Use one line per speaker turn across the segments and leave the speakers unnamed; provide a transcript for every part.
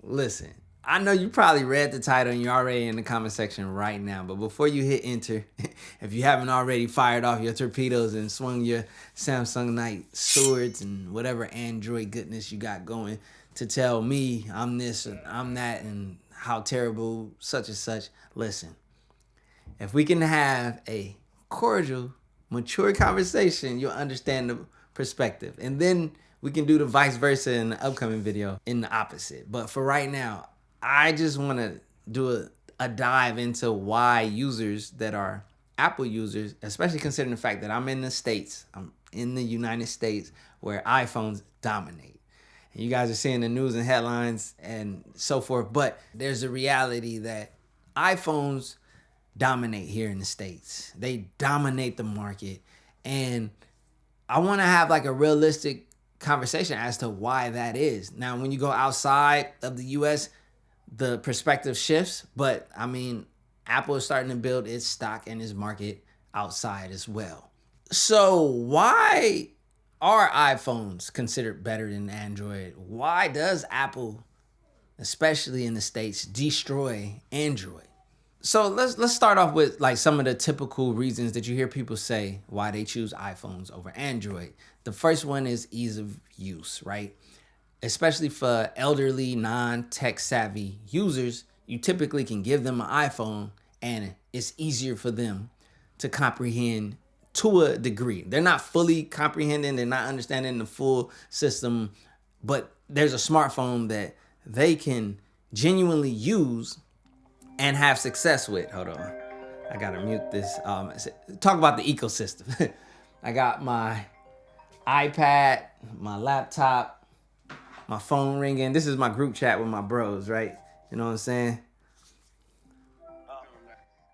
Listen, I know you probably read the title and you're already in the comment section right now. But before you hit enter, if you haven't already fired off your torpedoes and swung your Samsung Night swords and whatever Android goodness you got going to tell me I'm this and I'm that and how terrible such and such, listen, if we can have a cordial, mature conversation, you'll understand the perspective. And then we can do the vice versa in the upcoming video in the opposite. But for right now, I just want to do a dive into why users that are Apple users, especially considering the fact that I'm in the States, I'm in the United States where iPhones dominate. And you guys are seeing the news and headlines and so forth. But there's a reality that iPhones dominate here in the States. They dominate the market. And I want to have like a realistic conversation as to why that is. Now, when you go outside of the US, the perspective shifts. But I mean, Apple is starting to build its stock and its market outside as well. So why are iPhones considered better than Android? Why does Apple, especially in the States, destroy Android? So let's start off with like some of the typical reasons that you hear people say why they choose iPhones over Android. The first one is ease of use, right? Especially for elderly, non-tech savvy users, you typically can give them an iPhone and it's easier for them to comprehend to a degree. They're not fully comprehending, they're not understanding the full system, but there's a smartphone that they can genuinely use and have success with. Hold on, I gotta mute this. Talk about the ecosystem. I got my iPad, my laptop, my phone ringing. This is my group chat with my bros, right? You know what I'm saying?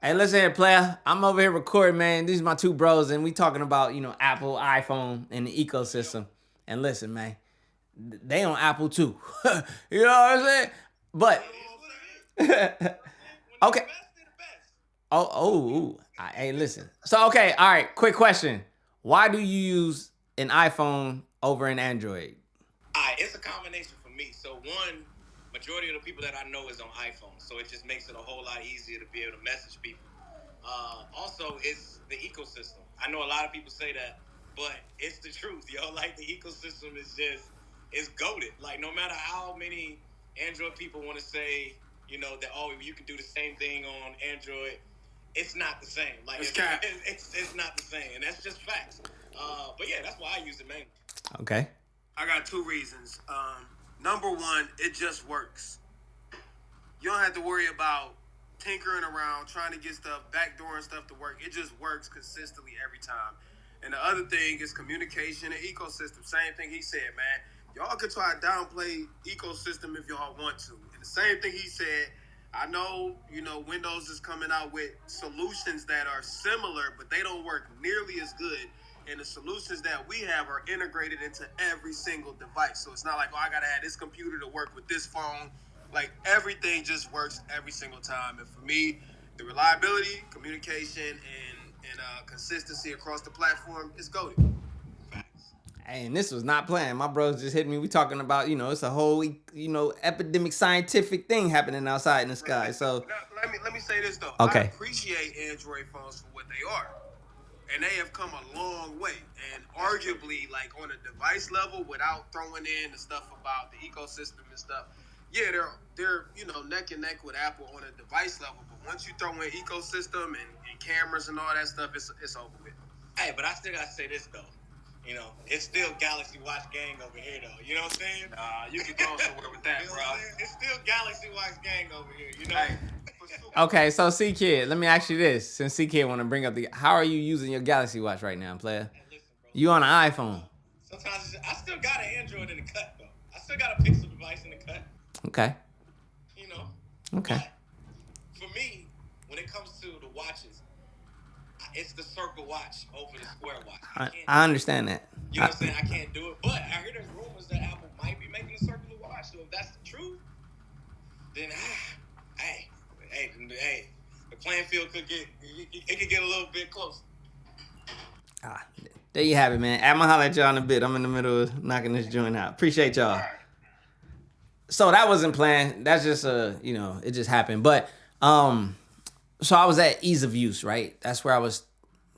Hey, listen here, player. I'm over here recording, man. These are my two bros, and we talking about, Apple, iPhone, and the ecosystem. And listen, man, they on Apple too. You know what I'm saying? But okay. Hey, listen. So, okay, all right. Quick question: why do you use an iPhone over an Android?
It's a combination for me. So one, majority of the people that I know is on iPhone, so it just makes it a whole lot easier to be able to message people. Also, it's the ecosystem. I know a lot of people say that, but it's the truth, yo. Like the ecosystem is goated. Like no matter how many Android people want to say, that you can do the same thing on Android, it's not the same. Like it's not the same, and that's just facts. But yeah, that's why I use it mainly.
Okay.
I got two reasons. Number one, it just works. You don't have to worry about tinkering around, trying to get stuff, backdooring stuff to work. It just works consistently every time. And the other thing is communication and ecosystem. Same thing he said, man. Y'all can try to downplay ecosystem if y'all want to. And the same thing he said, I know, Windows is coming out with solutions that are similar, but they don't work nearly as good. And the solutions that we have are integrated into every single device. So it's not like, I got to have this computer to work with this phone. Like, everything just works every single time. And for me, the reliability, communication, and consistency across the platform is goated.
Hey, and this was not planned. My bros just hit me. We talking about, it's a whole, epidemic scientific thing happening outside in the sky. So
let me say this, though.
Okay.
I appreciate Android phones for what they are. And they have come a long way. And arguably, like on a device level, without throwing in the stuff about the ecosystem and stuff, yeah, they're neck and neck with Apple on a device level. But once you throw in ecosystem and cameras and all that stuff, it's over with.
Hey, but I still gotta say this though. It's still Galaxy Watch gang over here though. You know what I'm saying?
You can go somewhere with that, bro.
It's still Galaxy Watch gang over here.
Hey.
Okay, so C-Kid, let me ask you this. Since C-Kid want to bring up how are you using your Galaxy Watch right now, player?
Hey, listen, bro.
You on an iPhone?
Sometimes I still got an Android in the cut though. I still got a Pixel device in the cut.
Okay.
Okay. But for me, when it comes to the watches, it's the circle watch over the square watch.
I understand that.
You know what I'm saying? I can't do it. But I hear there's rumors that Apple might be making a circular watch. So if that's the truth, then hey, the playing field could get a little bit closer.
There you have it, man. I'm gonna holler at y'all in a bit. I'm in the middle of knocking this joint out. Appreciate y'all. So that wasn't planned. That's just it just happened. But so I was at ease of use, right? That's where I was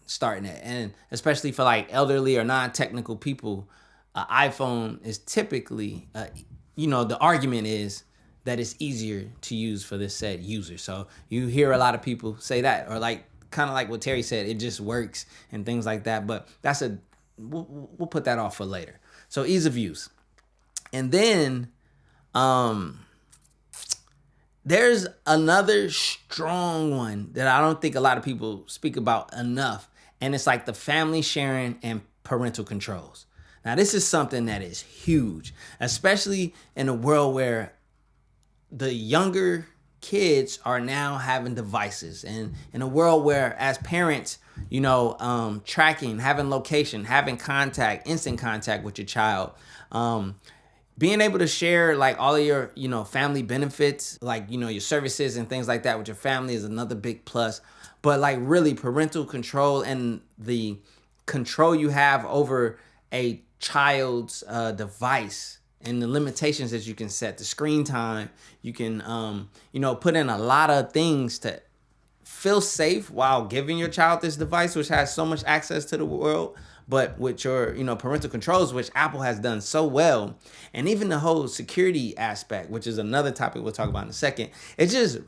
starting at. And especially for like elderly or non-technical people, an iPhone is typically the argument is that it's easier to use for this said user. So you hear a lot of people say that, or like kind of like what Terry said, it just works and things like that. But we'll put that off for later. So ease of use. And then there's another strong one that I don't think a lot of people speak about enough. And it's like the family sharing and parental controls. Now, this is something that is huge, especially in a world where the younger kids are now having devices, and in a world where as parents, tracking, having location, having contact, instant contact with your child, being able to share like all of your, family benefits, like, your services and things like that with your family is another big plus. But like really parental control and the control you have over a child's device and the limitations that you can set, the screen time, you can, put in a lot of things to feel safe while giving your child this device, which has so much access to the world, but with your, parental controls, which Apple has done so well. And even the whole security aspect, which is another topic we'll talk about in a second. It's just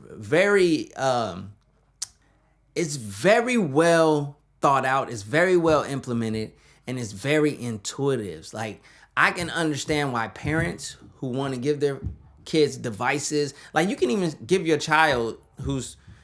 it's very well thought out. It's very well implemented, and it's very intuitive. Like, I can understand why parents who want to give their kids devices, like you can even give your child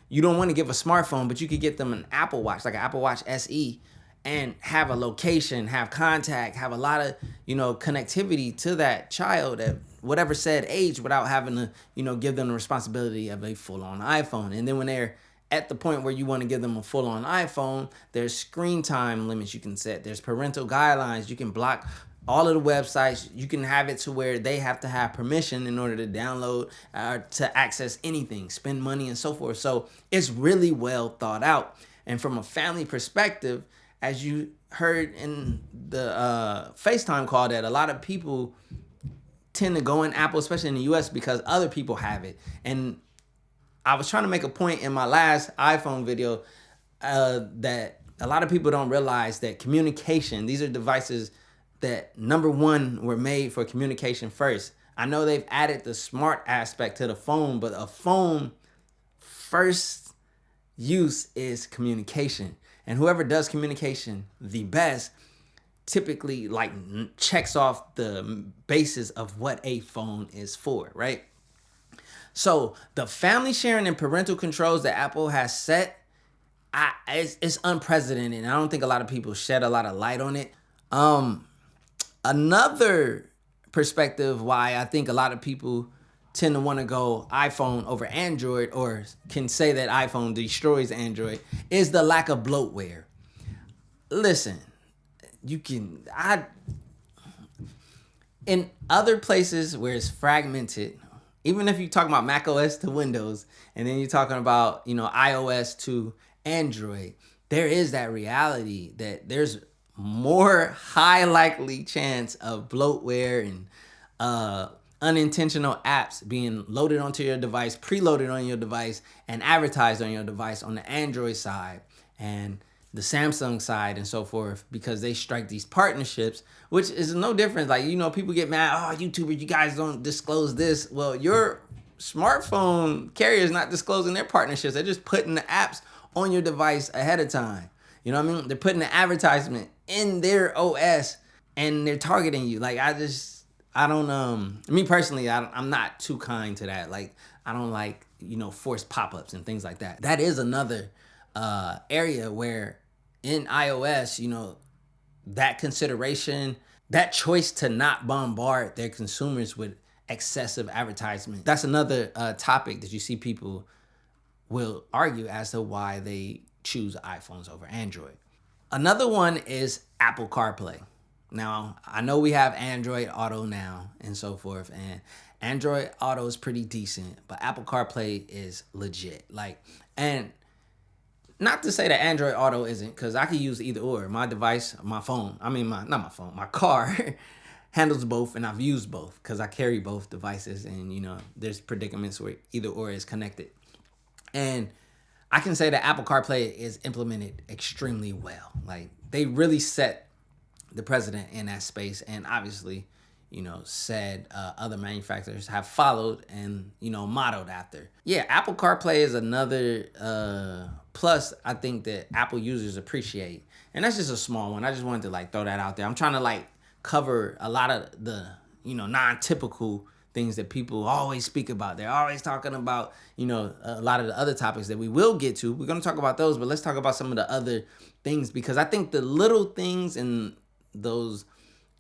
you don't want to give a smartphone, but you could get them an Apple Watch, like an Apple Watch SE, and have a location, have contact, have a lot of, connectivity to that child at whatever said age without having to, give them the responsibility of a full-on iPhone. And then when they're at the point where you want to give them a full-on iPhone, there's screen time limits you can set. There's parental guidelines. You can block all of the websites. You can have it to where they have to have permission in order to download or to access anything, spend money, and so forth. So it's really well thought out. And from a family perspective, as you heard in the FaceTime call, that a lot of people tend to go in Apple, especially in the US, because other people have it. And I was trying to make a point in my last iPhone video that a lot of people don't realize that communication, these are devices that, number one, were made for communication first. I know they've added the smart aspect to the phone, but a phone first use is communication. And whoever does communication the best typically like checks off the basis of what a phone is for, right? So the family sharing and parental controls that Apple has set, it's unprecedented. And I don't think a lot of people shed a lot of light on it. Another perspective why I think a lot of people tend to want to go iPhone over Android, or can say that iPhone destroys Android, is the lack of bloatware. Listen, in other places where it's fragmented, even if you're talking about Mac OS to Windows, and then you're talking about, iOS to Android, there is that reality that there's more high likely chance of bloatware and unintentional apps being loaded onto your device, preloaded on your device, and advertised on your device on the Android side and the Samsung side and so forth, because they strike these partnerships, which is no different. Like, people get mad, oh, YouTubers, you guys don't disclose this. Well, your smartphone carrier is not disclosing their partnerships. They're just putting the apps on your device ahead of time. You know what I mean? They're putting the advertisement in their OS and they're targeting you. Like, me personally, I'm not too kind to that. Like, I don't like, forced pop-ups and things like that. That is another area where in iOS, that consideration, that choice to not bombard their consumers with excessive advertisement, that's another topic that you see people will argue as to why they choose iPhones over Android. Another one is Apple CarPlay. Now, I know we have Android Auto now and so forth, and Android Auto is pretty decent, but Apple CarPlay is legit. And not to say that Android Auto isn't, because I could use either or. My device, my phone, not my phone, my car handles both, and I've used both because I carry both devices, and there's predicaments where either or is connected. And I can say that Apple CarPlay is implemented extremely well. Like, they really set the precedent in that space, and obviously, said other manufacturers have followed and, modeled after. Yeah, Apple CarPlay is another plus I think that Apple users appreciate. And that's just a small one. I just wanted to throw that out there. I'm trying to cover a lot of the, non-typical things that people always speak about. They're always talking about, a lot of the other topics that we will get to. We're going to talk about those, but let's talk about some of the other things, because I think the little things and those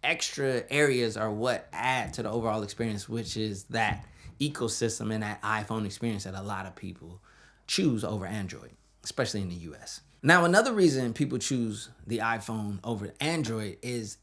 extra areas are what add to the overall experience, which is that ecosystem and that iPhone experience that a lot of people choose over Android, especially in the US. Now, another reason people choose the iPhone over Android is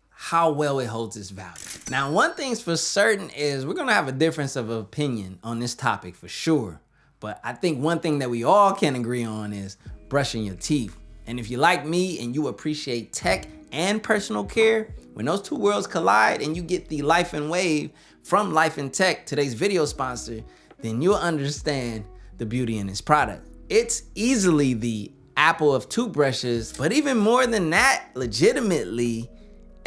how well it holds its value. Now, one thing's for certain is we're gonna have a difference of opinion on this topic for sure. But I think one thing that we all can agree on is brushing your teeth. And if you're like me and you appreciate tech and personal care, when those two worlds collide and you get the Laifen Wave from Laifen Tech, today's video sponsor, then you'll understand the beauty in this product. It's easily the Apple of toothbrushes, but even more than that, legitimately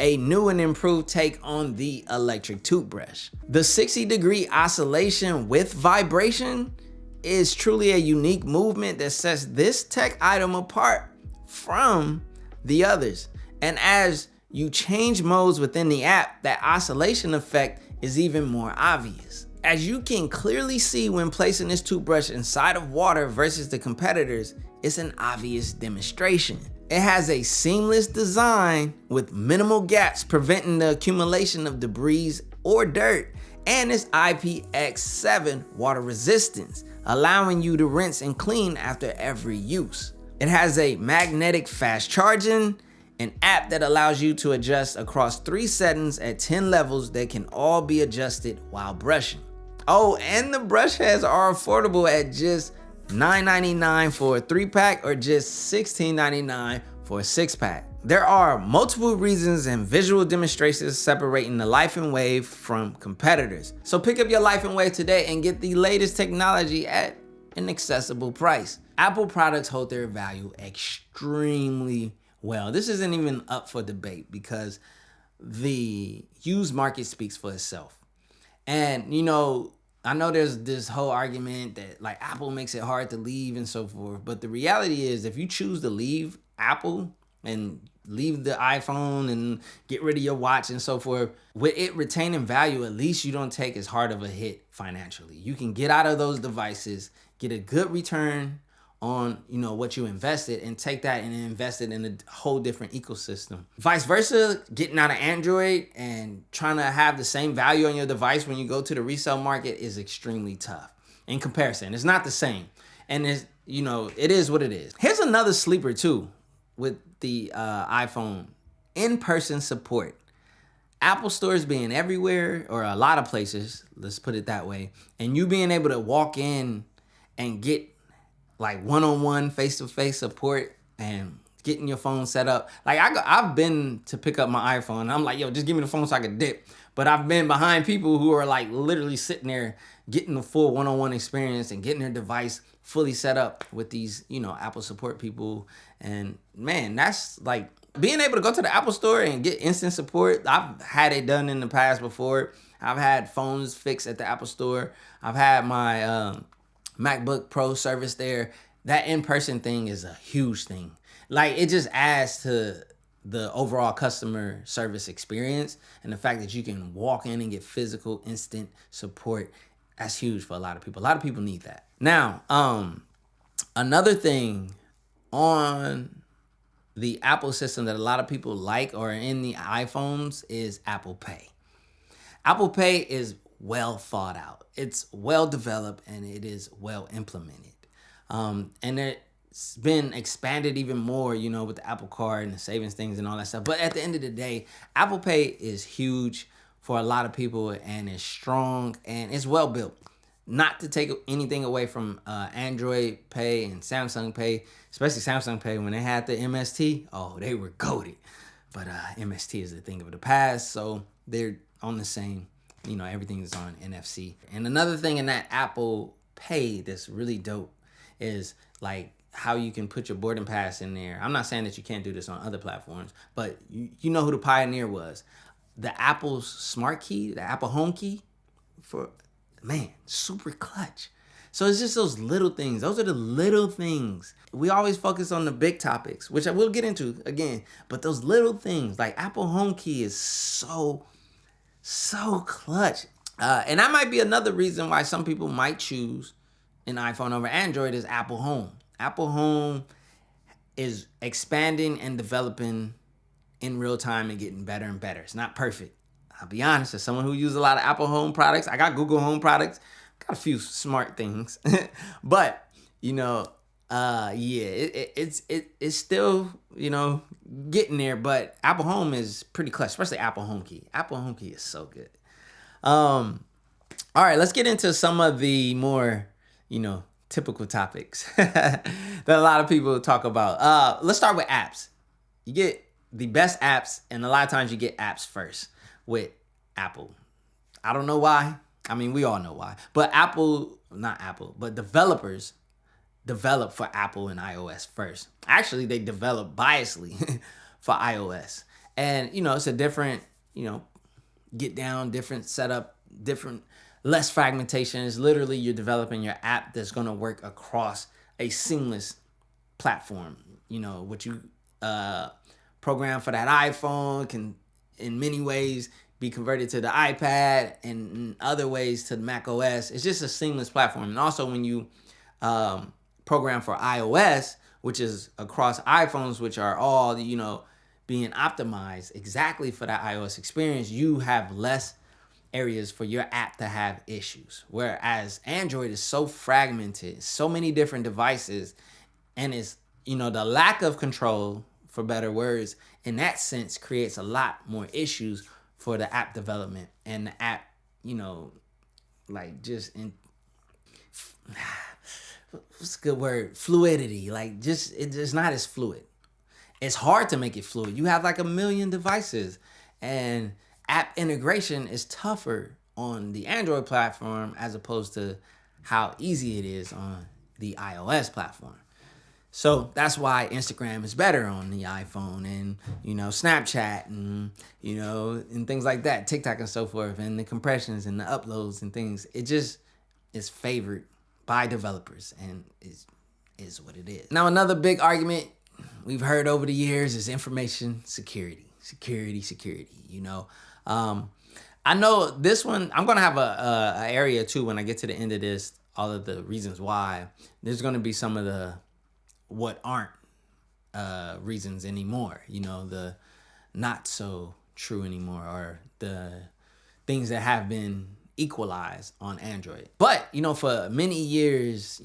a new and improved take on the electric toothbrush. The 60-degree oscillation with vibration is truly a unique movement that sets this tech item apart from the others. And as you change modes within the app, that oscillation effect is even more obvious. As you can clearly see when placing this toothbrush inside of water versus the competitors, it's an obvious demonstration. It has a seamless design with minimal gaps preventing the accumulation of debris or dirt, and it's IPX7 water resistance, allowing you to rinse and clean after every use. It has a magnetic fast charging, an app that allows you to adjust across 3 settings at 10 levels that can all be adjusted while brushing. Oh, and the brush heads are affordable at just $9.99 for a 3-pack or just $16.99 for a 6-pack. There are multiple reasons and visual demonstrations separating the Laifen Wave from competitors. So pick up your Laifen Wave today and get the latest technology at an accessible price. Apple products hold their value extremely well. This isn't even up for debate because the used market speaks for itself. And I know there's this whole argument that Apple makes it hard to leave and so forth, but the reality is if you choose to leave Apple and leave the iPhone and get rid of your watch and so forth, with it retaining value, at least you don't take as hard of a hit financially. You can get out of those devices, get a good return on what you invested, and take that and invest it in a whole different ecosystem. Vice versa, getting out of Android and trying to have the same value on your device when you go to the resale market is extremely tough. In comparison, it's not the same, and it's it is what it is. Here's another sleeper too with the iPhone: in-person support. Apple stores being everywhere, or a lot of places, let's put it that way, and you being able to walk in and get one-on-one, face-to-face support and getting your phone set up. I've been to pick up my iPhone and I'm like, yo, just give me the phone so I can dip. But I've been behind people who are literally sitting there getting the full one-on-one experience and getting their device fully set up with these, Apple support people. And man, that's being able to go to the Apple store and get instant support. I've had it done in the past before. I've had phones fixed at the Apple store. I've had my MacBook Pro service there. That in-person thing is a huge thing. It just adds to the overall customer service experience, and the fact that you can walk in and get physical instant support, that's huge for a lot of people. A lot of people need that. Now, another thing on the Apple system that a lot of people like or in the iPhones is Apple Pay. Apple Pay is well thought out. It's well developed and it is well implemented. And it's been expanded even more, with the Apple Card and the savings things and all that stuff. But at the end of the day, Apple Pay is huge for a lot of people and it's strong and it's well built. Not to take anything away from Android Pay and Samsung Pay, especially Samsung Pay when they had the MST. Oh, they were goated. But MST is a thing of the past. So they're on the same, everything is on NFC. And another thing in that Apple Pay that's really dope is like how you can put your boarding pass in there. I'm not saying that you can't do this on other platforms, but you know who the pioneer was. The Apple's smart key, the Apple home key, super clutch. So it's just those little things. Those are the little things. We always focus on the big topics, which I will get into again. But those little things, like Apple home key is so clutch. And that might be another reason why some people might choose an iPhone over Android is Apple Home. Apple Home is expanding and developing in real time and getting better and better. It's not perfect. I'll be honest, as someone who uses a lot of Apple Home products, I got Google Home products, got a few smart things, but it's still getting there. But Apple Home is pretty clutch, especially Apple Home Key. Apple Home Key is so good. All right, let's get into some of the more typical topics that a lot of people talk about. Let's start with apps. You get the best apps, and a lot of times you get apps first with Apple. I don't know why. I mean, we all know why. But developers develop for Apple and iOS first. Actually, they develop biasly for iOS. And, it's a different, get down, different setup, different, less fragmentation. It's literally you're developing your app that's going to work across a seamless platform. What you program for that iPhone can, in many ways, be converted to the iPad, and in other ways to the Mac OS. It's just a seamless platform. And also when you program for iOS, which is across iPhones, which are all, being optimized exactly for that iOS experience, you have less areas for your app to have issues. Whereas Android is so fragmented, so many different devices, and it's, the lack of control, for better words, in that sense creates a lot more issues for the app development and the app, what's a good word? Fluidity. It's not as fluid. It's hard to make it fluid. You have like 1 million devices, and app integration is tougher on the Android platform as opposed to how easy it is on the iOS platform. So that's why Instagram is better on the iPhone, and, Snapchat and, and things like that, TikTok and so forth, and the compressions and the uploads and things. It just is favored by developers, and is what it is. Now, another big argument we've heard over the years is information security. I know this one, I'm going to have a area too when I get to the end of this, all of the reasons why. There's going to be some of the what aren't reasons anymore, the not so true anymore, or the things that have been equalized on Android. But, for many years,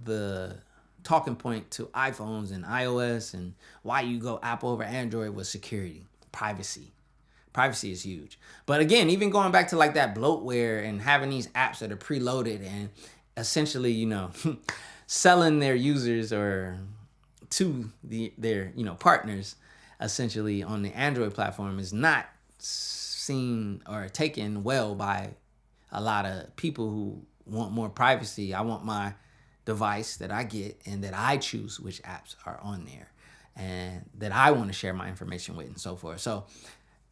the talking point to iPhones and iOS and why you go Apple over Android was security, privacy. Privacy is huge. But again, even going back to like that bloatware and having these apps that are preloaded and essentially, selling their users or to their partners essentially on the Android platform is not seen or taken well by a lot of people who want more privacy. I want my device that I get and that I choose which apps are on there and that I want to share my information with and so forth. So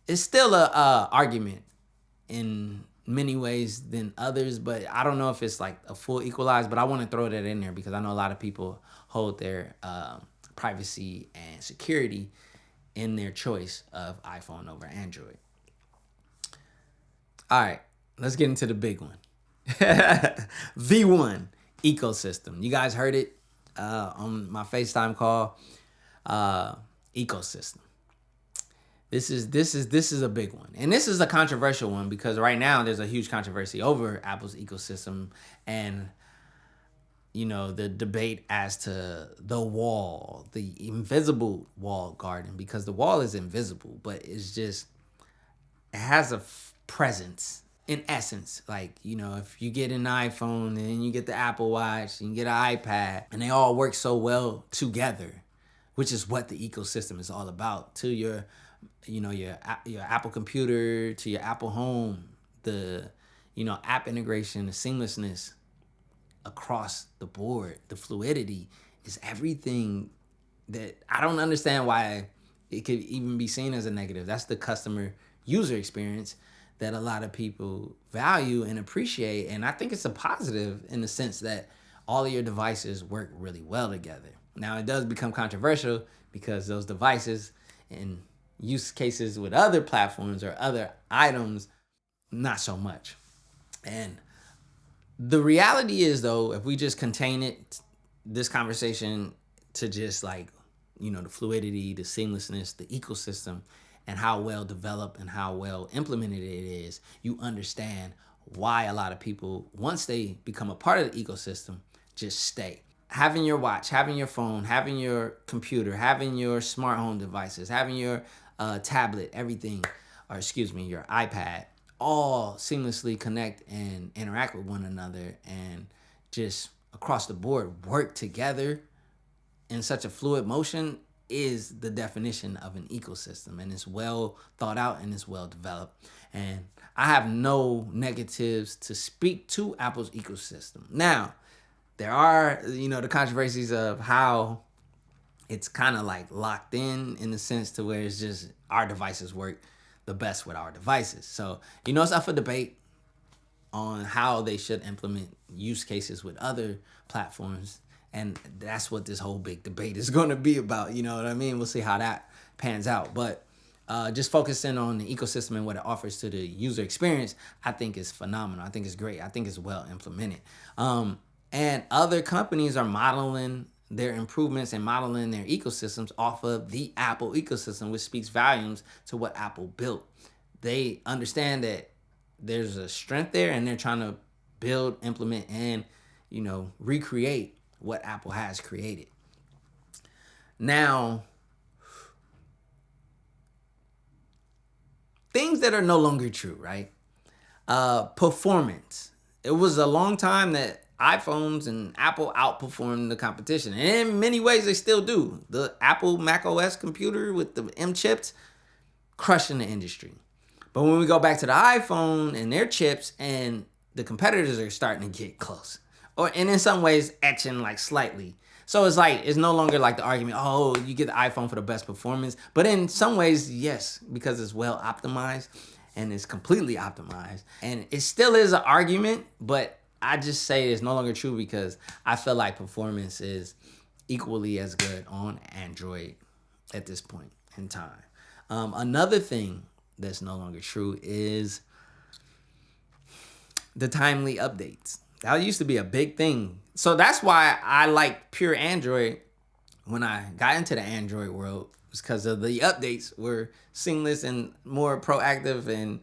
it's still a argument in many ways than others, but I don't know if it's like a full equalized, but I want to throw that in there because I know a lot of people hold their privacy and security in their choice of iPhone over Android. All right, let's get into the big one. V1 ecosystem. You guys heard it on my FaceTime call. Ecosystem. This is a big one. And this is a controversial one because right now there's a huge controversy over Apple's ecosystem and, the debate as to the wall, the invisible walled garden, because the wall is invisible, but it has a presence in essence. Like, if you get an iPhone and then you get the Apple Watch and you get an iPad and they all work so well together, which is what the ecosystem is all about, to your your Apple computer to your Apple home, the app integration, the seamlessness across the board, the fluidity is everything that I don't understand why it could even be seen as a negative. That's the customer user experience that a lot of people value and appreciate. And I think it's a positive in the sense that all of your devices work really well together. Now, it does become controversial because those devices and use cases with other platforms or other items, not so much. And the reality is, though, if we just contain this conversation to just like, the fluidity, the seamlessness, the ecosystem, and how well developed and how well implemented it is, you understand why a lot of people, once they become a part of the ecosystem, just stay. Having your watch, having your phone, having your computer, having your smart home devices, having your tablet, everything, your iPad, all seamlessly connect and interact with one another and just across the board work together in such a fluid motion is the definition of an ecosystem, and it's well thought out and it's well developed. And I have no negatives to speak to Apple's ecosystem. Now, there are, the controversies of how it's kind of like locked in the sense to where it's just our devices work the best with our devices. So, it's up for debate on how they should implement use cases with other platforms. And that's what this whole big debate is going to be about. You know what I mean? We'll see how that pans out. But just focusing on the ecosystem and what it offers to the user experience, I think is phenomenal. I think it's great. I think it's well implemented. And other companies are modeling their improvements and modeling their ecosystems off of the Apple ecosystem, which speaks volumes to what Apple built. They understand that there's a strength there, and they're trying to build, implement, and recreate what Apple has created. Now, things that are no longer true, right? Performance. It was a long time that iPhones and Apple outperformed the competition. And in many ways, they still do. The Apple Mac OS computer with the M chips, crushing the industry. But when we go back to the iPhone and their chips, and the competitors are starting to get close. And in some ways, etching like slightly. So it's no longer like the argument, oh, you get the iPhone for the best performance. But in some ways, yes, because it's well optimized and it's completely optimized. And it still is an argument, but I just say it's no longer true because I feel like performance is equally as good on Android at this point in time. Another thing that's no longer true is the timely updates. That used to be a big thing. So that's why I like pure Android when I got into the Android world, was because of the updates were seamless and more proactive and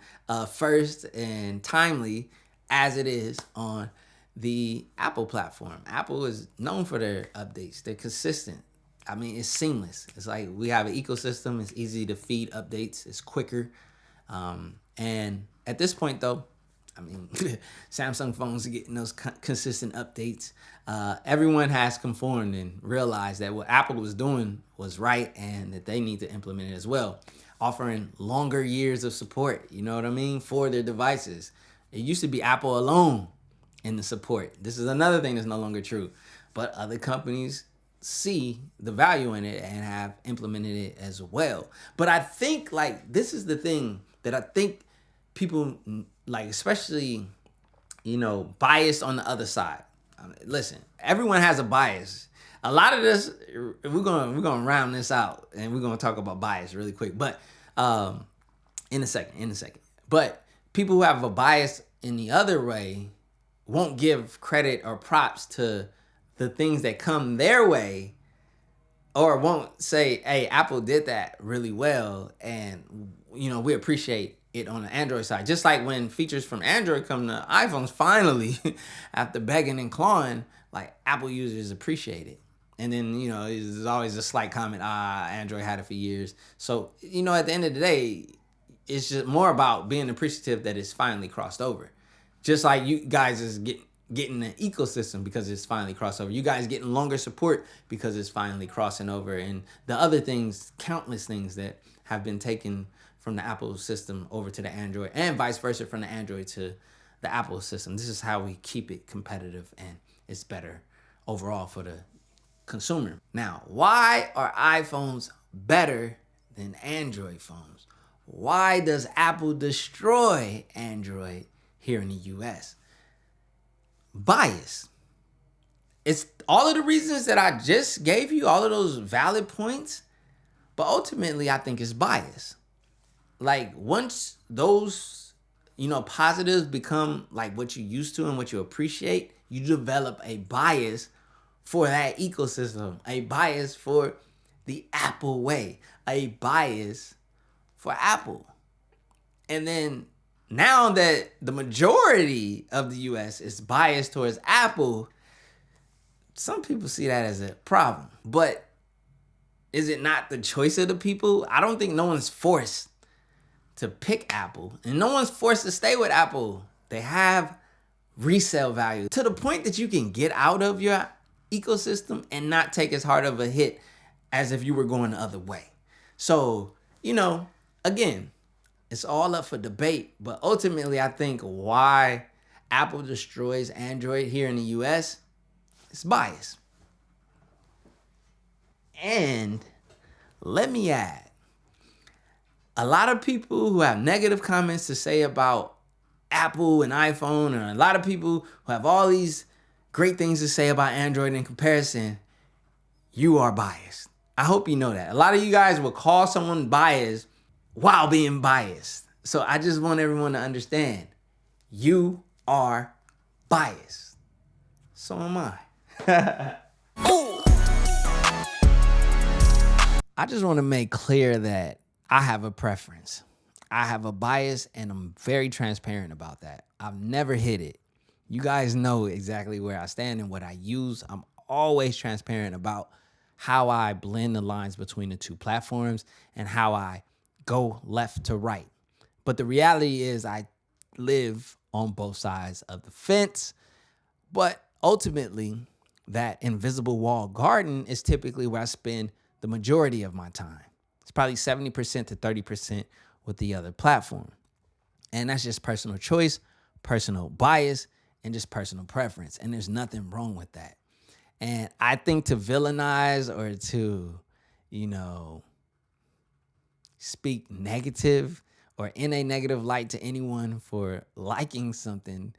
first and timely as it is on the Apple platform. Apple is known for their updates. They're consistent. I mean, it's seamless. It's like we have an ecosystem. It's easy to feed updates. It's quicker. And at this point, though, I mean, Samsung phones are getting those consistent updates. Everyone has conformed and realized that what Apple was doing was right and that they need to implement it as well, offering longer years of support, you know what I mean, for their devices. It used to be Apple alone in the support. This is another thing that's no longer true. But other companies see the value in it and have implemented it as well. But I think, like, this is the thing that I think people, like, especially, biased on the other side. Listen, everyone has a bias. A lot of this, we're gonna round this out and we're gonna talk about bias really quick. But in a second. But people who have a bias in the other way won't give credit or props to the things that come their way, or won't say, hey, Apple did that really well, and we appreciate it on the Android side. Just like when features from Android come to iPhones, finally, after begging and clawing, like, Apple users appreciate it. And then, there's always a slight comment, Android had it for years. So, at the end of the day, it's just more about being appreciative that it's finally crossed over. Just like you guys is getting an ecosystem because it's finally crossed over. You guys getting longer support because it's finally crossing over. And the other things, countless things that have been taken from the Apple system over to the Android, and vice versa from the Android to the Apple system. This is how we keep it competitive, and it's better overall for the consumer. Now, why are iPhones better than Android phones? Why does Apple destroy Android here in the US? Bias. It's all of the reasons that I just gave you, all of those valid points, but ultimately I think it's bias. Like once those, positives become like what you used to and what you appreciate, you develop a bias for that ecosystem, a bias for the Apple way, a bias for Apple. And then now that the majority of the US is biased towards Apple, some people see that as a problem. But is it not the choice of the people? I don't think no one's forced to pick Apple, and no one's forced to stay with Apple. They have resale value to the point that you can get out of your ecosystem and not take as hard of a hit as if you were going the other way. So, again, it's all up for debate, but ultimately I think why Apple destroys Android here in the US is bias. And let me add, a lot of people who have negative comments to say about Apple and iPhone, and a lot of people who have all these great things to say about Android in comparison, you are biased. I hope you know that. A lot of you guys will call someone biased while being biased. So I just want everyone to understand, you are biased. So am I. I just want to make clear that I have a preference. I have a bias, and I'm very transparent about that. I've never hid it. You guys know exactly where I stand and what I use. I'm always transparent about how I blend the lines between the two platforms and how I go left to right. But the reality is I live on both sides of the fence. But ultimately, that invisible wall garden is typically where I spend the majority of my time. It's probably 70% to 30% with the other platform. And that's just personal choice, personal bias, and just personal preference. And there's nothing wrong with that. And I think to villainize or to, speak negative or in a negative light to anyone for liking something,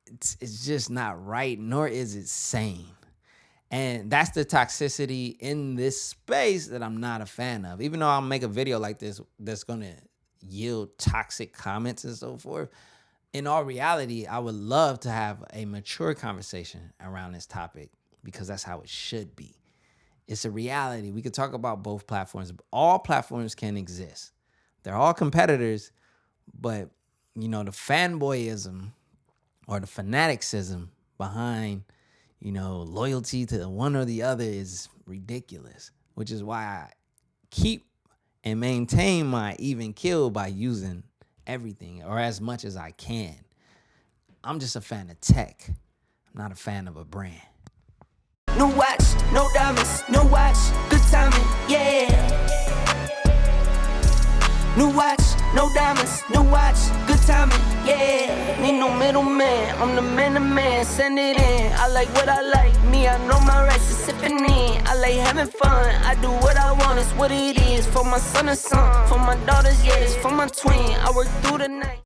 it's just not right, nor is it sane. And that's the toxicity in this space that I'm not a fan of. Even though I'll make a video like this that's going to yield toxic comments and so forth, in all reality, I would love to have a mature conversation around this topic because that's how it should be. It's a reality. We could talk about both platforms. All platforms can exist. They're all competitors, but, the fanboyism or the fanaticism behind, loyalty to one or the other is ridiculous, which is why I keep and maintain my even kill by using everything or as much as I can. I'm just a fan of tech. I'm not a fan of a brand.
No watch, no diamonds, no watch, good timing, yeah. New watch, no diamonds, no watch, good timing, yeah. Need no middleman, I'm the man, send it in. I like what I like, me, I know my rights, is sipping in. I like having fun, I do what I want, it's what it is. For my son and son, for my daughters, yeah, it's for my twin. I work through the night.